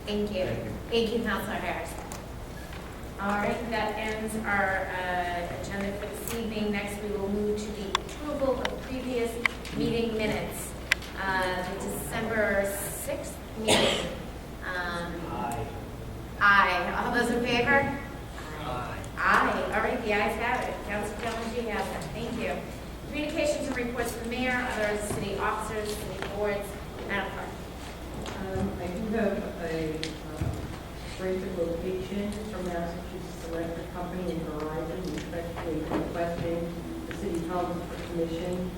Thank you. Thank you, Councilor Harris. All right, that ends our agenda for this evening. Next, we will move to the approval of previous meeting minutes. The December 6th meeting. Aye. All those in favor? Aye. All right, the ayes have it. Councilor Jones, you have it. Thank you. Communications and reports from the mayor, other city officers, city boards, Madam Clerk. I do have a break location from Massachusetts Electric Company and Verizon, respectfully requesting the City Council for permission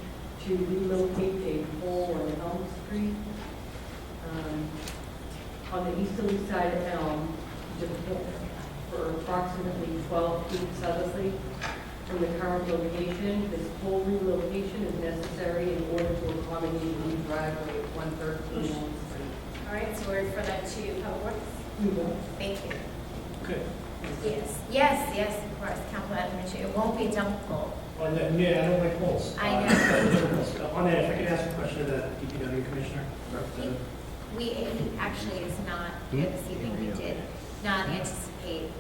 to relocate a pole on Elm Street on the easterly side of Elm for approximately 12 feet southerly from the current location. This pole relocation is necessary in order to accommodate the new driveway at 113 Elm Street. All right, so we'll refer that to Public Works. We will. Thank you. Okay. Yes, of course, Councilor Adams, it won't be a dump pole. On that, yeah, I don't like polls. I know. On that, if I could ask a question of the DPW Commissioner. He actually is not here this evening. We did not anticipate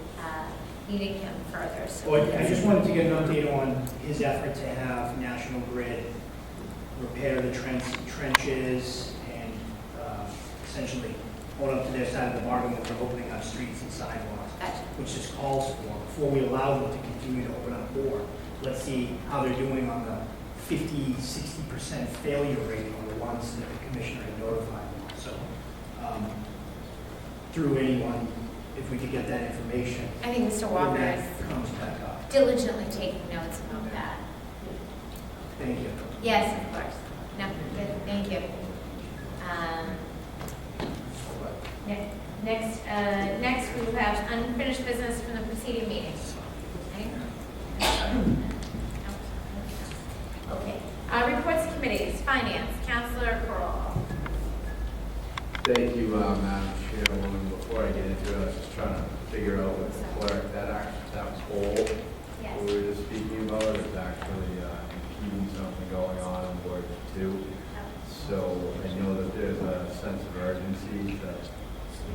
needing him further. So Well, I just wanted to get an update on his effort to have National Grid repair the trenches and essentially hold up to their side of the bargain when they're opening up streets and sidewalks, Gotcha. which this calls for. Before we allow them to continue to open up more, let's see how they're doing on the 50-60% failure rate on the ones that the commissioner had notified them. So through anyone, if we could get that information. I think Mr. Walker when that is comes back up. diligently taking notes about that. Thank you. Yes, of course. No, good, thank you. Next we will have unfinished business from the preceding meeting. Okay. Reports of committees, finance, Councilor Crowell. Thank you, Madam Chairwoman. Before I get into it, I was just trying to figure out with the clerk that poll Yes. we were just speaking about is actually impeding something going on in Ward 2. So I know that there's a sense of urgency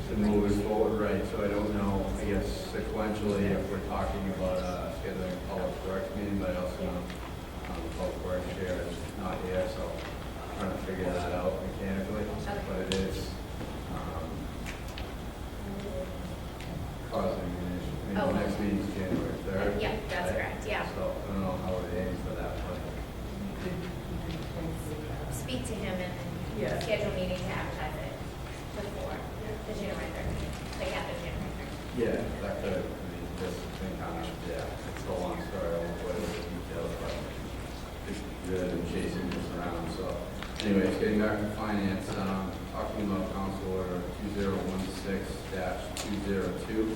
to move it forward, right? So I don't know, I guess sequentially, if we're talking about scheduling a public works meeting, but I also know the public works chair is not here, so I'm trying to figure that out mechanically. But it is causing an issue. I mean, the next meeting is January 3rd. Yeah, that's correct, yeah. So I don't know how it aims for that one. Speak to him and Yeah. schedule a meeting to advertise it before the January 3rd, like after January 3rd. Yeah, that could, I mean, this thing kind of, yeah, it's a long story, I won't go into the details, but it's really been chasing this around, so. Anyways, getting back to finance, talking about Council Order 2016-202,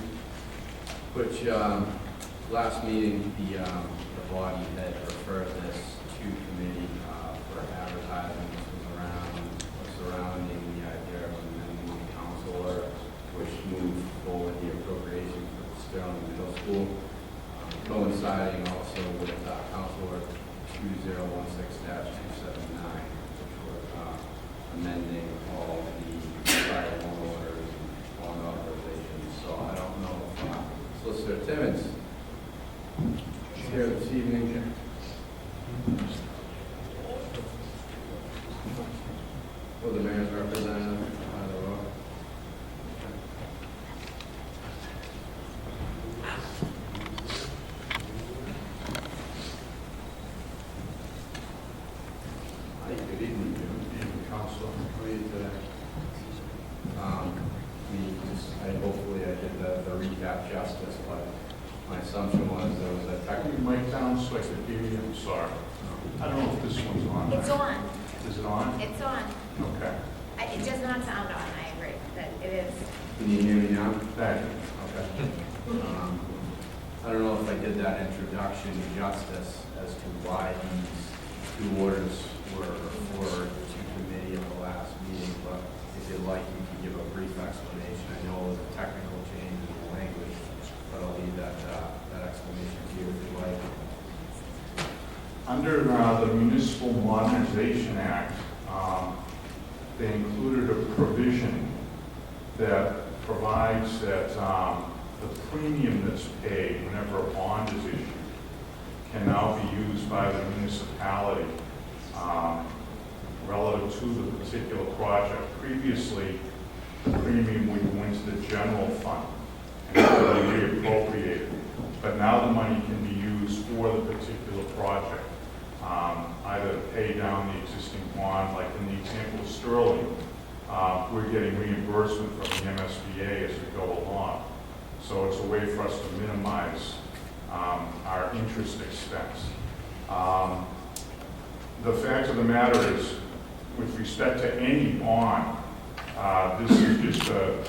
which, last meeting, the body had referred this to committee, for advertising. This was surrounding the idea of amending the council order, which moved forward the appropriation for the Sterling Middle School, coinciding also with Council Order 2016-279, which was amending all the prior loan orders and loan authorizations. So I don't know if Solicitor Timmons is here this evening. Or the mayor's representative, either or. Hi, good evening, Council. How are you today? Hopefully I did the recap justice, but my assumption was there was a technical. Mic down so I could hear you. I'm sorry. I don't know if this one's on. It's on, Is it on? it's on. Okay. It does not sound on, I agree, but it is. Can you hear me now? Thank you. Okay. I don't know if I did that introduction justice as to why these two orders were referred to committee at the last meeting, but if you'd like, you can give a brief explanation. I know it was a technical change in the language, but I'll leave that explanation to you if you like. Under the Municipal Modernization Act, they included a provision that provides that the premium that's paid whenever a bond is issued can now be used by the municipality relative to the particular project. Previously, the premium would go into the general fund and be reappropriated. But now the money can be used for the particular project, either to pay down the existing bond, like in the example of Sterling, we're getting reimbursement from the MSBA as we go along. So it's a way for us to minimize our interest expense. The fact of the matter is, with respect to any bond, this is just a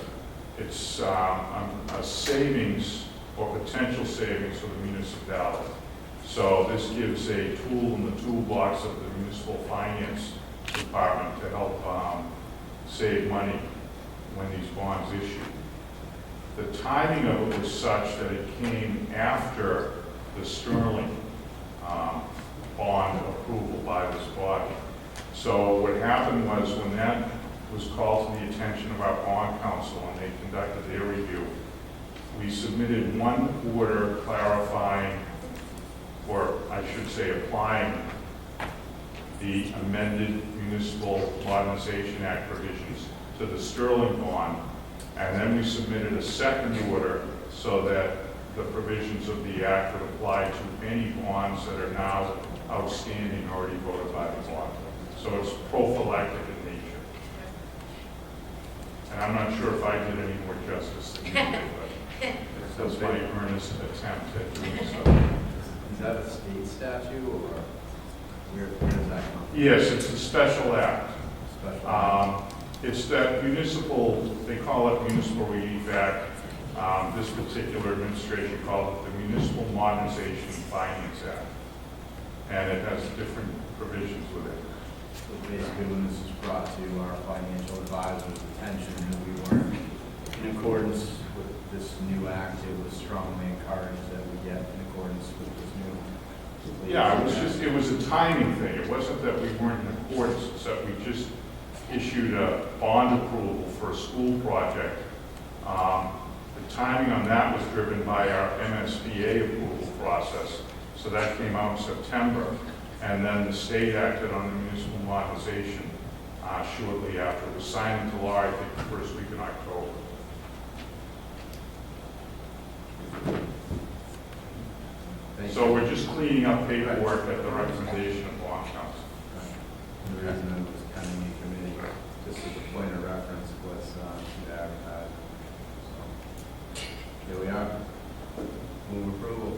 savings or potential savings for the municipality. So this gives a tool in the toolbox of the municipal finance department to help save money when these bonds issue. The timing of it was such that it came after the Sterling bond approval by this body. So what happened was, when that was called to the attention of our bond council and they conducted their review, we submitted one order clarifying, or I should say applying, the amended Municipal Modernization Act provisions to the Sterling bond, and then we submitted a second order so that the provisions of the act would apply to any bonds that are now outstanding, already voted by the bond. So it's prophylactic in nature. And I'm not sure if I did any more justice than you did, but that's my earnest attempt at doing so. Is that a state statute, or where does that come from? Yes, it's a special act. Special. It's that municipal, they call it Municipal Relief Act. This particular administration called it the Municipal Modernization Finance Act. And it has different provisions with it. So basically, when this was brought to our financial advisor's attention, that we weren't in accordance with this new act, it was strongly encouraged that we get in accordance with this new. Yeah, it was a timing thing. It wasn't that we weren't in accordance, it's that we just issued a bond approval for a school project. The timing on that was driven by our MSBA approval process. So that came out in September. And then the state acted on the municipal modernization shortly after. It was signed into law, I think, the first week in October. Thank So you. we're just cleaning up paperwork at the recommendation of bond council. The reason it was pending in committee, just as a point of reference, was to advertise. So, here we are. Move approval.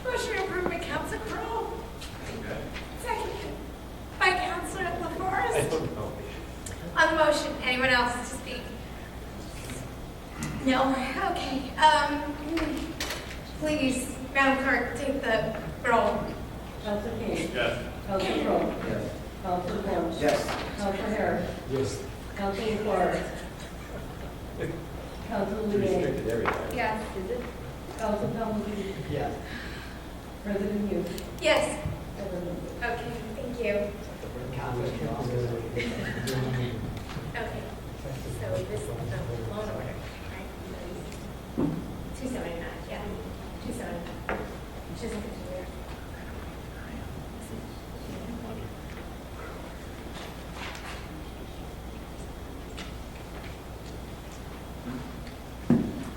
Motion approved by Council Crowe. Seconded by Councilor LaForest. On the motion, anyone else to speak? No? Okay. Please, Madam Clerk, take the roll. Council King. Yes. Council Crowe. Yes. Council Vaughn. Yes. Council Harris. Yes. Council LaForest. Council Leeang. Yes. Council Calhoun. Yes. President Hughes. Yes. President. Okay, thank you. Okay, so this is the loan order, right? 279, yeah, 279. Which isn't clear.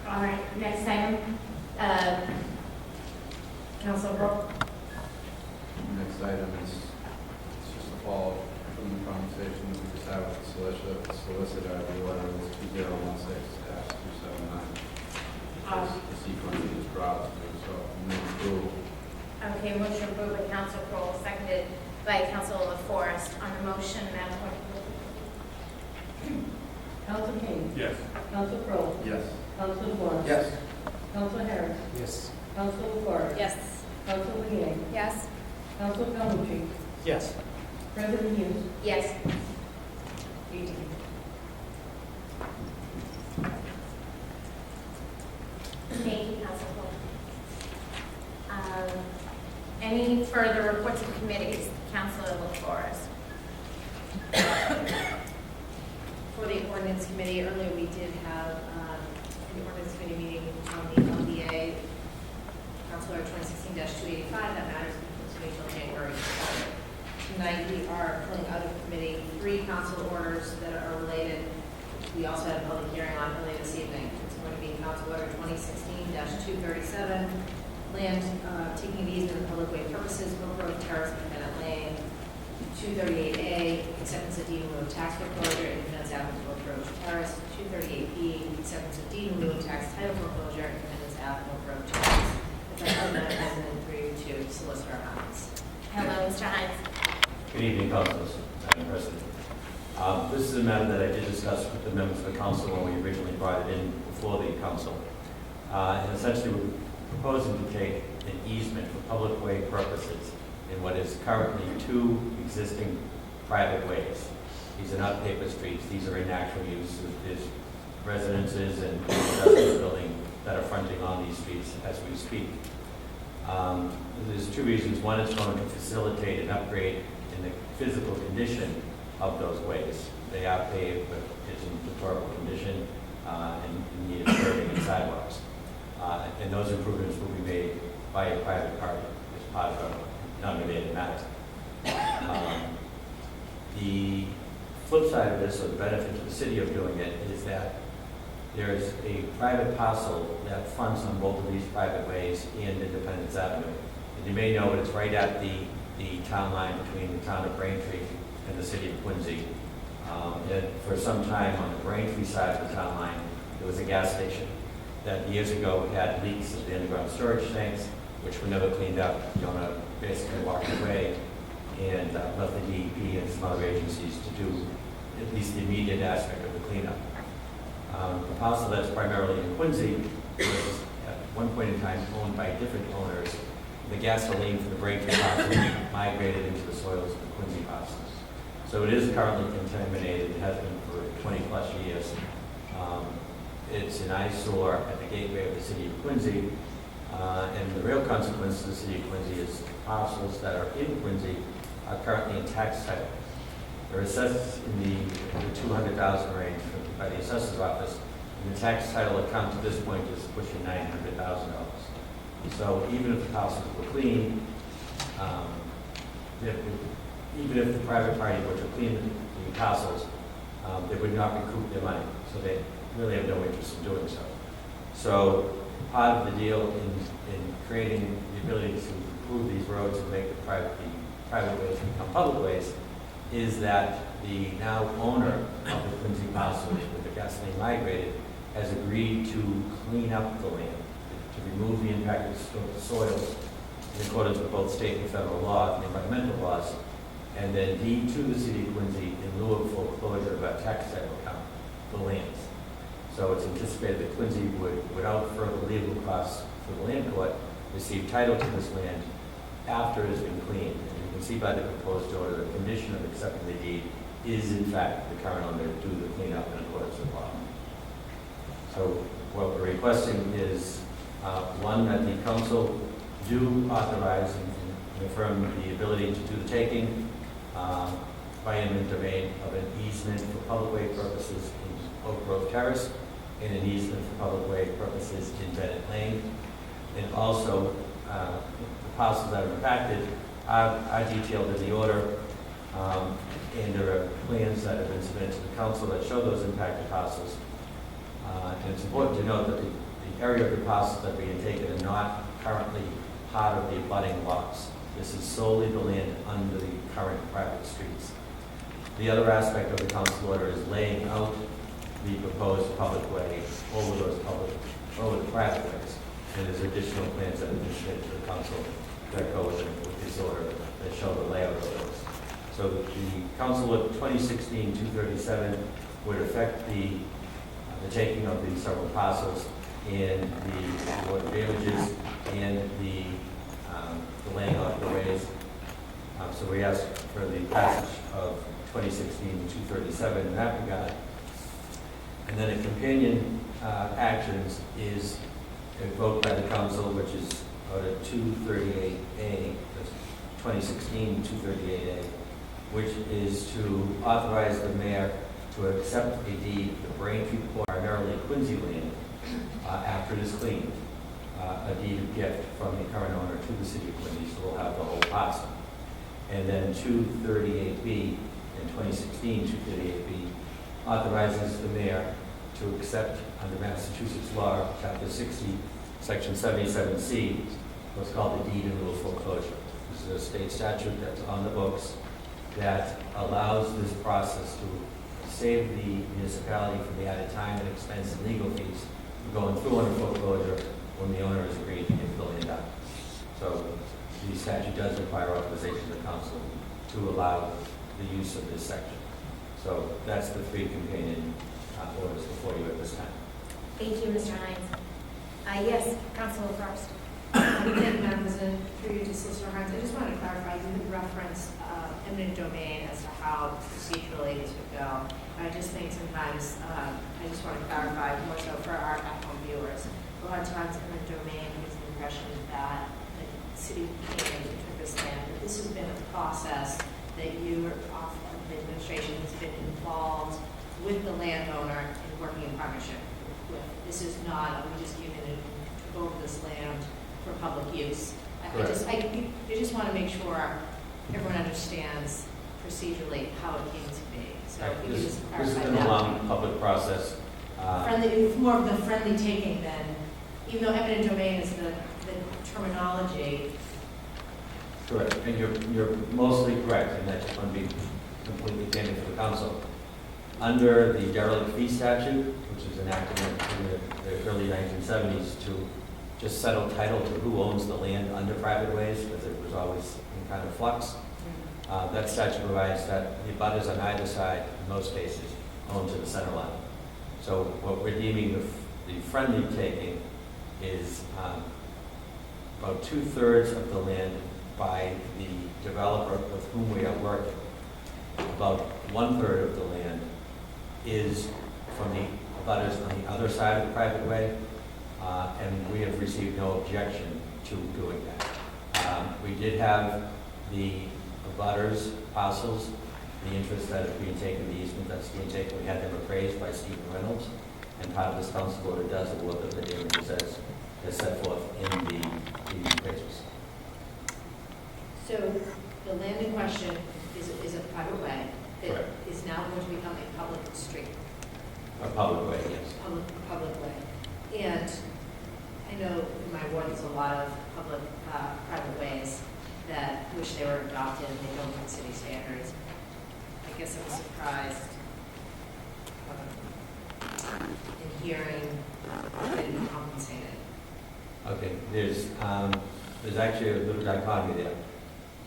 All right, next item, Council Roll. Next item is, it's just a follow from the conversation that we just had with the solicitor. The order was 2016-279. The sequence is brought to me, so move approval. Okay, motion approved by Council Crowell, seconded by Council LaForest. On the motion, Madam Clerk. Council King. Yes. Council Crowe. Yes. Council Vaughn. Yes. Council Harris. Yes. Council LaForest. Yes. Council Leeang. Yes. Council Calhoun. Yes. President Hughes. Yes. 18. Thank you, Council Crowell. Any for the reports of committees, Councilor LaForest. For the ordinance committee, earlier we did have the ordinance committee meeting on the LDA, Council Order 2016-285, that matters continuing until January 4th. Tonight we are pulling out of committee 3 council orders that are related. We also had a public hearing on earlier this evening. It's going to be Council Order 2016-237, land taking an easement for public way purposes, Oak Grove Terrace, Independent Lane. 238A, acceptance of deed in lieu of tax foreclosure, Independence Avenue, Oak Grove Terrace. 238B, acceptance of deed in lieu of tax title foreclosure, Independence Avenue, Oak Grove Terrace. If I could, Madam President, through to Solicitor Hines. Hello, Mr. Hines. Good evening, councilors, Madam President. This is a matter that I did discuss with the members of the council when we originally brought it in before the council. And essentially, we're proposing to take an easement for public way purposes in what is currently 2 existing private ways. These are not paper streets, these are in actual use. There's residences and industrial building that are fronting on these streets as we speak. There's 2 reasons. One, it's going to facilitate an upgrade in the physical condition of those ways. They are paved, but it's in deplorable condition and need of curbing and sidewalks. And those improvements will be made by a private party as part of a non-related matter. The flip side of this, or the benefit to the city of doing it, is that there is a private parcel that fronts on both of these private ways and Independence Avenue. And you may know it's right at the town line between the town of Braintree and the city of Quincy. And for some time on the Braintree side of the town line, there was a gas station that years ago had leaks of the underground storage tanks, which were never cleaned up. The owner basically walked away and left the DEP and some other agencies to do at least the immediate aspect of the cleanup. The parcel that's primarily in Quincy was at one point in time owned by different owners. The gasoline from the Braintree parcel migrated into the soils of the Quincy parcel. So it is currently contaminated. It has been for 20 plus years. It's an eyesore at the gateway of the city of Quincy. And the real consequence to the city of Quincy is parcels that are in Quincy are currently in tax title. They're assessed in the 200,000 range by the assessor's office, and the tax title account to this point is pushing $900,000. So even if the parcels were clean, even if the private party were to clean the parcels, they would not recoup their money. So they really have no interest in doing so. So part of the deal in creating the ability to improve these roads and make the private ways become public ways is that the now owner of the Quincy parcel, with the gasoline migrated, has agreed to clean up the land, to remove the impact of the soils in accordance with both state and federal law and environmental laws, and then deed to the city of Quincy in lieu of foreclosure of our tax title account the lands. So it's anticipated that Quincy would, without further legal costs for the land court, receive title to this land after it has been cleaned. And you can see by the proposed order, the condition of accepting the deed is in fact the current owner to do the cleanup in accordance with law. So what we're requesting is, one, that the council do authorize and affirm the ability to do the taking by eminent domain of an easement for public way purposes in Oak Grove Terrace and an easement for public way purposes in Bennett Lane. And also, the parcels that are impacted are detailed in the order, and there are plans that have been submitted to the council that show those impacted parcels. And it's important to note that the area of the parcels that are being taken are not currently part of the abutting lots. This is solely the land under the current private streets. The other aspect of the council order is laying out the proposed public way over the private ways. And there's additional plans that have been submitted to the council that go with this order that show the layout of those. So the council order 2016-237 would affect the taking of the several parcels and the water damages and the laying out of the ways. So we ask for the passage of 2016-237 in that regard. And then a companion actions is a vote by the council, which is order 238A, 2016-238A, which is to authorize the mayor to accept a deed of the Braintree, primarily Quincy land, after it is cleaned, a deed of gift from the current owner to the city of Quincy, so we'll have the whole parcel. And then 238B in 2016-238B authorizes the mayor to accept under Massachusetts law, Chapter 60, Section 77C, what's called the deed in lieu of foreclosure. This is a state statute that's on the books that allows this process to save the municipality from the added time and expense and legal fees of going through under foreclosure when the owner has agreed to give the land up. So the statute does require authorization of the council to allow the use of this section. So that's the three companion orders before you at this time. Thank you, Mr. Hines. Yes, Councilor Forrest. Thank you, Madam President. Through you to Solicitor Hines, I just want to clarify, you had referenced eminent domain as to how procedurally this would go. I just think sometimes, I just want to clarify more so for our at-home viewers. A lot of times eminent domain gives the impression that the city came and took this land, but this has been a process that you, the administration has been involved with the landowner in working in partnership with. This is not, we just came in and took over this land for public use. I just want to make sure everyone understands procedurally how it came to be. So if you could just This clarify has been a that. long public process. Friendly, more of the friendly taking than, even though eminent domain is the terminology. Correct, and you're mostly correct, and I just want to be completely candid for the council. Under the derelict fee statute, which was enacted in the early 1970s to just settle title to who owns the land under private ways, because it was always in kind of flux, that statute provides that the abutters on either side, in most cases, own to the center line. So what we're deeming the friendly taking is about 2/3 of the land by the developer with whom we are working. About 1/3 of the land is from the abutters on the other side of the private way, and we have received no objection to doing that. We did have the abutters parcels, the interest that is being taken, the easement that's being taken, we had them appraised by Stephen Reynolds, and part of this council order does the work of the damages as set forth in the appraisals. So the land in question is a private way that Correct. is now going to become a public street, A public way, yes. public way. And I know in my ward there's a lot of public, private ways that wish they were adopted and they don't meet city standards. I guess I'm surprised in hearing that they be compensated. Okay, there's actually a little dichotomy there.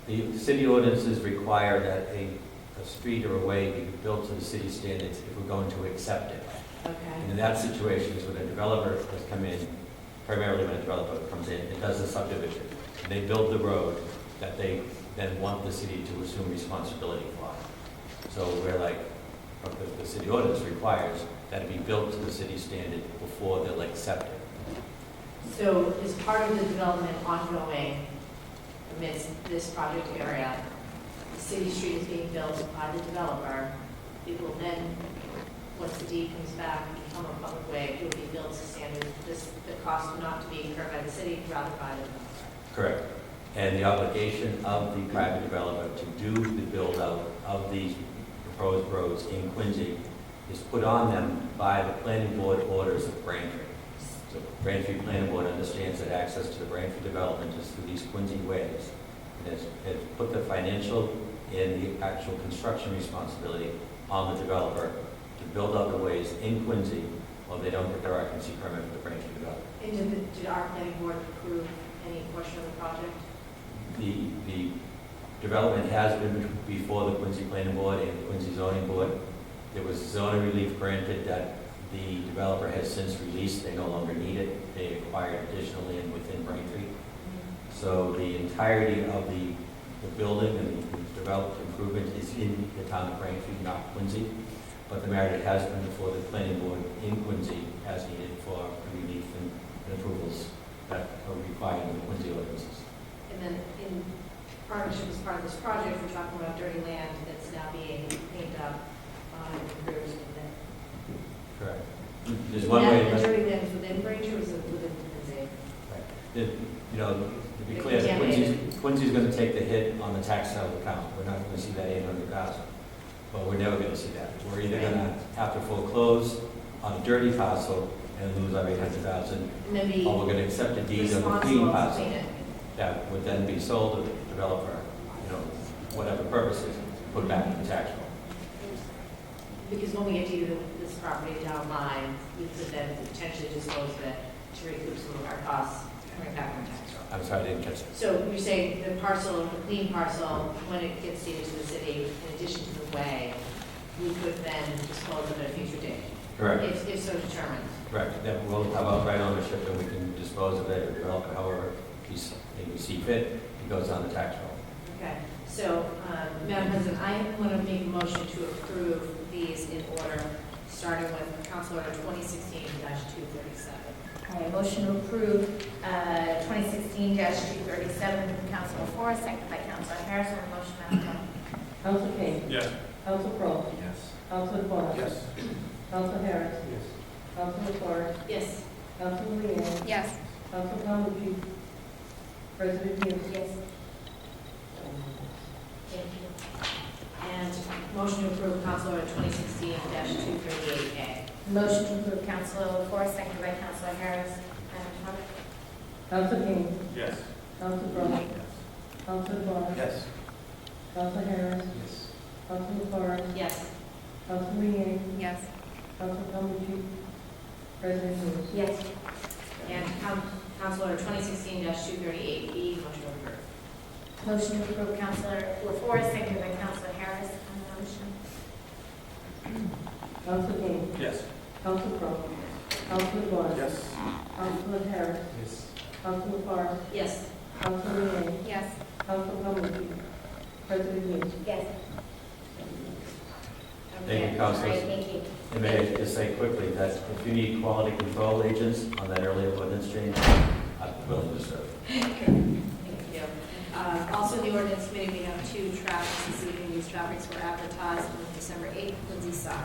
The city ordinances require that a street or a way be built to the city standards if we're going to accept it. And Okay. in that situation is when a developer has come in, primarily when a developer comes in and does a subdivision, and they build the road that they then want the city to assume responsibility for. So we're like, the city ordinance requires that it be built to the city standard before they'll accept it. So as part of the development ongoing amidst this project area, the city street is being built by the developer. It will then, once the deed comes back, become a public way. It will be built to standard. The cost will not to be incurred by the city, rather by the developer. Correct. And the obligation of the private developer to do the build-out of these proposed roads in Quincy is put on them by the planning board orders of Braintree. So Braintree Planning Board understands that access to the Braintree development is through these Quincy ways. It has put the financial and the actual construction responsibility on the developer to build out the ways in Quincy while they don't get their occupancy permit for the Braintree development. And did our planning board approve any portion of the project? The development has been before the Quincy Planning Board and the Quincy Zoning Board. There was zoning relief granted that the developer has since released. They no longer need it. They acquired additional land within Braintree. So the entirety of the building and the developed improvement is in the town of Braintree, not Quincy. But the matter has been before the planning board in Quincy as needed for relief and approvals that are required in the Quincy ordinances. And then partnership as part of this project, we're talking about dirty land that's now being cleaned up and improved. Correct. There's one way. The dirty land is within Braintree or is it within Quincy? You know, to be clear, Quincy's going to take the hit on the tax sale account. We're not going to see that 800,000, but we're never going to see that. We're either going to have to foreclose on a dirty parcel and lose our 800,000, And then be or we're going to accept a deed of a responsible clean to parcel clean it. that would then be sold to the developer, you know, whatever purposes, put back in the tax roll. Because when we get to this property down the line, we could then potentially dispose of it to recoup some of our costs coming back from tax roll. I'm sorry, I didn't catch that. So you're saying the parcel, the clean parcel, when it gets deeded to the city, in addition to the way, we could then dispose of it at a future date? Correct. If so determined. Correct. Then we'll have outright ownership and we can dispose of it or develop it however we see fit. It goes on the tax roll. Okay, so, Madam President, I want to make a motion to approve these in order, starting with Council Order 2016-237. Okay, a motion to approve 2016-237 from Councilor Forrest, seconded by Councilor Harris. On the motion, Madam Clerk. Council King. Yes. Council Crowe. Yes. Council DeBon. Yes. Council Harris. Yes. Council Forrest. Yes. Council Leeang. Yes. Council Calhoun. President Hughes. Yes. Thank you. And motion to approve Council Order 2016-238A. Motion to approve Councilor Forrest, seconded by Councilor Harris. Madam Clerk. Council King. Yes. Council Crowe. Yes. Council DeBon. Yes. Council Harris. Yes. Council Forrest. Yes. Council Leeang. Yes. Council Calhoun. President Hughes. Yes. And Council Order 2016-238B, motion to approve. Motion to approve Councilor Forrest, seconded by Councilor Harris. On the motion. Council King. Yes. Council Crowe. Council DeBon. Yes. Council Harris. Yes. Council Forrest. Yes. Council Leeang. Yes. Council Calhoun. President Hughes. Yes. Thank you, All Councilors. right, thank you. And may I just say quickly that if you need quality control agents on that earlier ordinance change, I'm willing to serve. Thank you. Also, in the ordinance committee, we have two traffics this evening. These traffics were advertised on December 8th, Quincy Sun.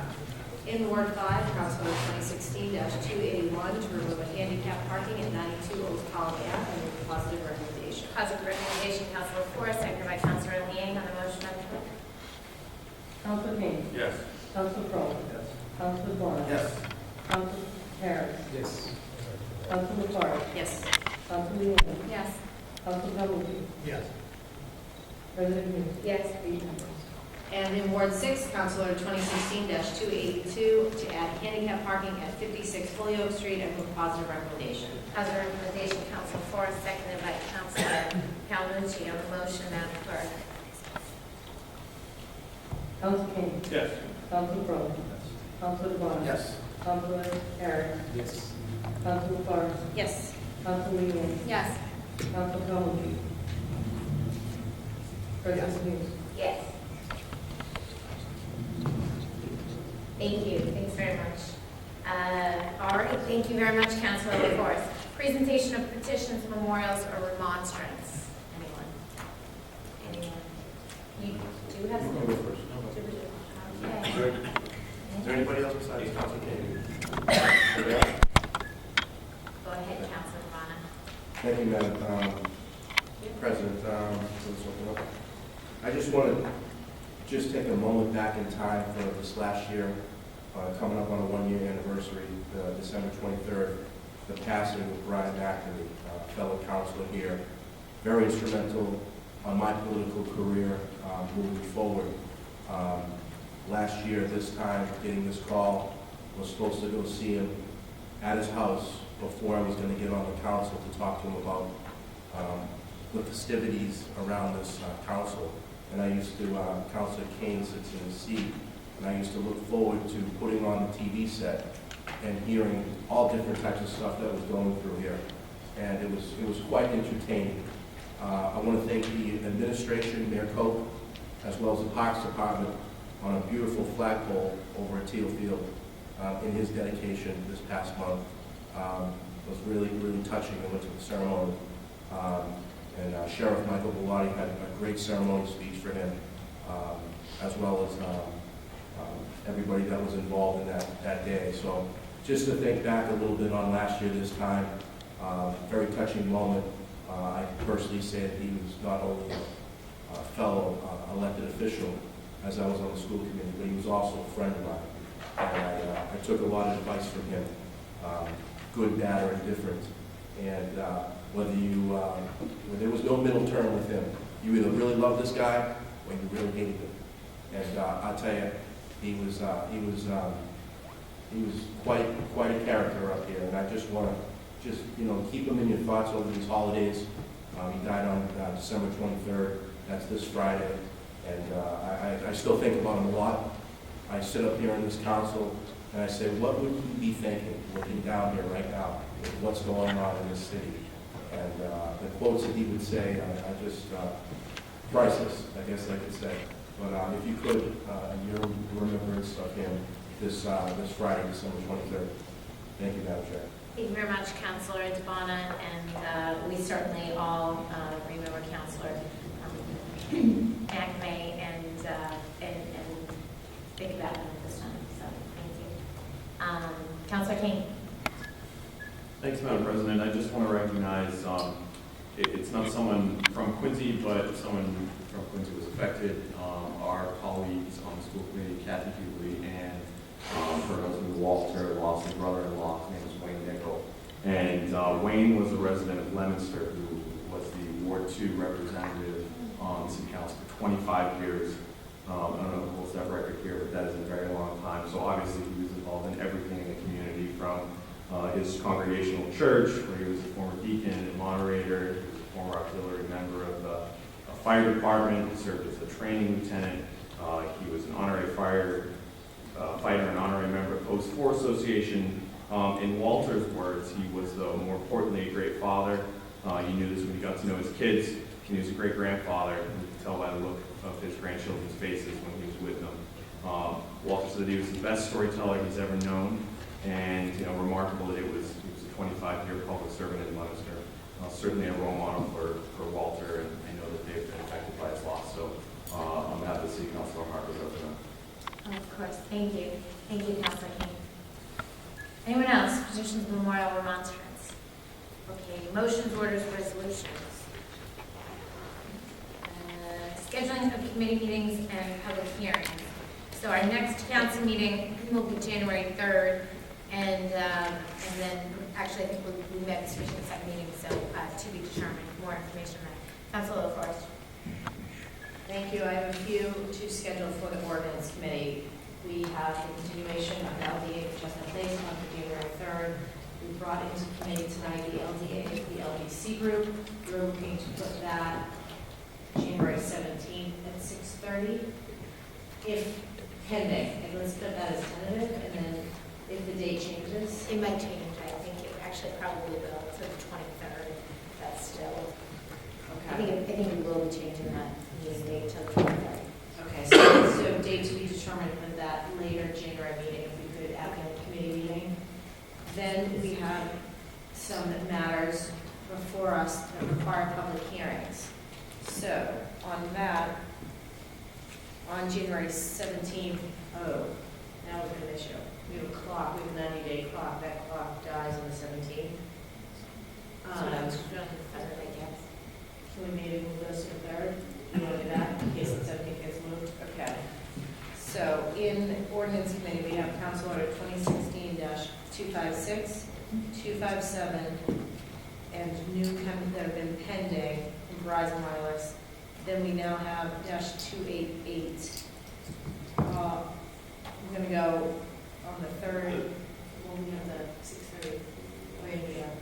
In Ward 5, Council Order 2016-281 to remove a handicap parking at 92 Old Colony Ave and with a positive recommendation. Positive recommendation, Councilor Forrest, seconded by Councilor Liang. On the motion, Madam Clerk. Council King. Yes. Council Crowe. Yes. Council DeBon. Yes. Council Harris. Yes. Council Forrest. Yes. Council Leeang. Yes. Council Calhoun. Yes. President Hughes. Yes. 8 members. And in Ward 6, Council Order 2016-282 to add handicap parking at 56 Holyoke Street and with positive recommendation. Positive recommendation, Councilor Forrest, seconded by Councilor Calhoun. On the motion, Madam Clerk. Council King. Yes. Council Crowe. Council DeBon. Yes. Council Harris. Yes. Council Forrest. Yes. Council Leeang. Yes. Council Calhoun. President Hughes. Yes. Thank you. Thanks very much. All right. Thank you very much, Councilor Forrest. Presentation of petitions, memorials, or remonstrance. Anyone? Anyone? You do have some? Okay. Is there anybody else besides Council King? Go ahead, Councilor Vana. Thank you, Madam President. I just want to take a moment back in time for this last year, coming up on a one-year anniversary, December 23rd, the passing of Brian McNamee, fellow councilor here, very instrumental on my political career moving forward. Last year, this time, getting this call, was supposed to go see him at his house before I was going to get on the council to talk to him about the festivities around this council. And I used to, Councilor Kane sits in his seat, and I used to look forward to putting on the TV set and hearing all different types of stuff that was going through here. And it was quite entertaining. I want to thank the administration, Mayor Cope, as well as the Parks Department on a beautiful flagpole over at Teal Field in his dedication this past month. It was really, really touching. I went to the ceremony. And Sheriff Michael Bellotti had a great ceremony speech for him, as well as everybody that was involved in that day. So just to think back a little bit on last year this time, very touching moment. I personally say that he was not only a fellow elected official, as I was on the school committee, but he was also a friend of mine. And I took a lot of advice from him, good, bad, or indifferent. And there was no middle term with him. You either really loved this guy or you really hated him. And I'll tell you, he was quite a character up here. And I just want to keep him in your thoughts over these holidays. He died on December 23rd. That's this Friday. And I still think about him a lot. I sit up here in this council and I say, what would he be thinking looking down here right now with what's going on in this city? And the quotes that he would say are just priceless, I guess I could say. But if you could, your remembrance of him this Friday, December 23rd. Thank you, Madam Chair. Thank you very much, Councilor DeBona, and we certainly all remember Councilor McMay and think about him at this time. So thank you. Councilor King. Thanks, Madam President. I just want to recognize it's not someone from Quincy, but someone from Quincy was affected. Our colleagues on the school committee, Kathy Hubley, and her husband Walter lost his brother-in-law. His name was Wayne Nickel. And Wayne was a resident of Leominster who was the Ward 2 representative on the city council for 25 years. I don't know who holds that record here, but that is a very long time. So obviously he was involved in everything in the community, from his congregational church, where he was a former deacon and moderator. He was a former auxiliary member of the fire department. He served as a training lieutenant. He was an honorary fighter and honorary member of Post 4 Association. In Walter's words, he was, though, more importantly, a great father. You knew this when you got to know his kids. He was a great grandfather. You could tell by the look of his grandchildren's faces when he was with them. Walter said that he was the best storyteller he's ever known, and remarkable that he was a 25-year public servant in Leominster. Certainly a role model for Walter, and I know that they've been affected by his loss. So on behalf of the City Council, our heart goes out to them. Of course, thank you. Thank you, Councilor King. Anyone else? Petitions, memorial, remonstrance. Okay, motions, orders, resolutions. Scheduling of committee meetings and public hearings. So our next council meeting will be January 3rd, and then actually I think we met switching the second meeting, so to be determined. More information on that. Councilor LaForest. Thank you. I have a few to schedule for the ordinance committee. We have the continuation of LDA for Chestnut Place on January 3rd. We brought into committee tonight the LDA, the LDC group. We're looking to put that January 17th at 6:30, if pending. And let's put that as tentative, and then if the date changes. It might change. I think it actually probably will to the 23rd. That's still. Okay. I think we will be changing that meeting date to the 23rd. Okay, so date to be determined for that later January meeting, if we could add a committee meeting. Then we have some matters before us that require public hearings. So on that, on January 17th, now we have an issue. We have a clock, we have a 90-day clock. That clock dies on the 17th. So that's really the 3rd, I guess. Can we maybe move this to the 3rd? You want to do that in case the 17th gets moved? Okay. So in ordinance committee, we have council order 2016-256, 257, and new that have been pending from Verizon Wireless. Then we now have -288. We're going to go on the 3rd. Well, we have the 6:30. Where did we have?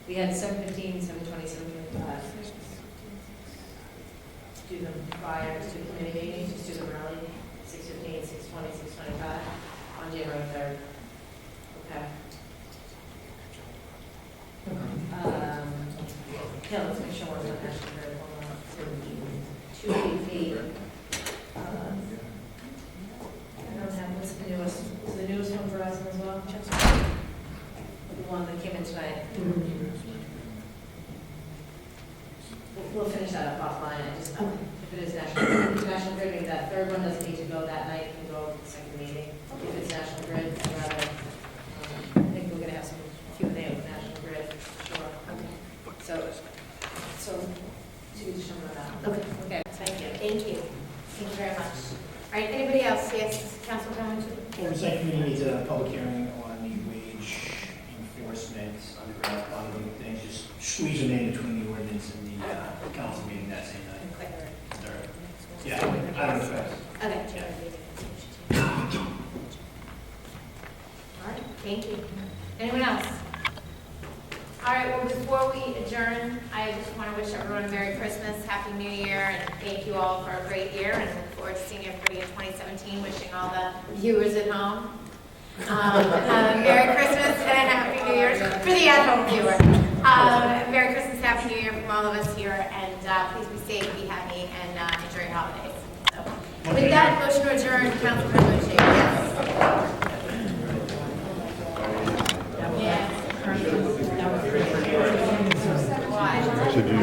We had 7:15, 7:20, 7:25. Do them prior to the committee meeting, just do them early, 6:15, 6:20, 6:25 on January 3rd. Okay. Yeah, let's make sure we're not actually very well on 288. I don't have, what's the newest? Is the newest one Verizon as well? The one that came in tonight. everyone doesn't need to go that night, can go to the second meeting. If it's National Grid, I'd rather, I think we're gonna have some Q&A with National Grid, sure. Okay. So to be determined on that. Okay. Okay, thank you. Thank you. Thank you very much. All right, anybody else? Yes, Council Calhoun? Oversight Committee needs a public hearing on the wage enforcement, underground bonding things, just squeeze them in between the ordinance and the council meeting that same night. Third. Yeah, I don't know. Okay. All right, thank you. Anyone else? All right, well, before we adjourn, I just want to wish everyone a Merry Christmas, Happy New Year, and thank you all for a great year, and look forward to seeing everybody in 2017, wishing all the viewers at home Merry Christmas and a Happy New Year for the at-home viewer. Merry Christmas, Happy New Year from all of us here, and please be safe, be happy, and enjoy your holidays. So, with that, motion to adjourn, Councilmember Shay. Yes. Yes. Why? Should you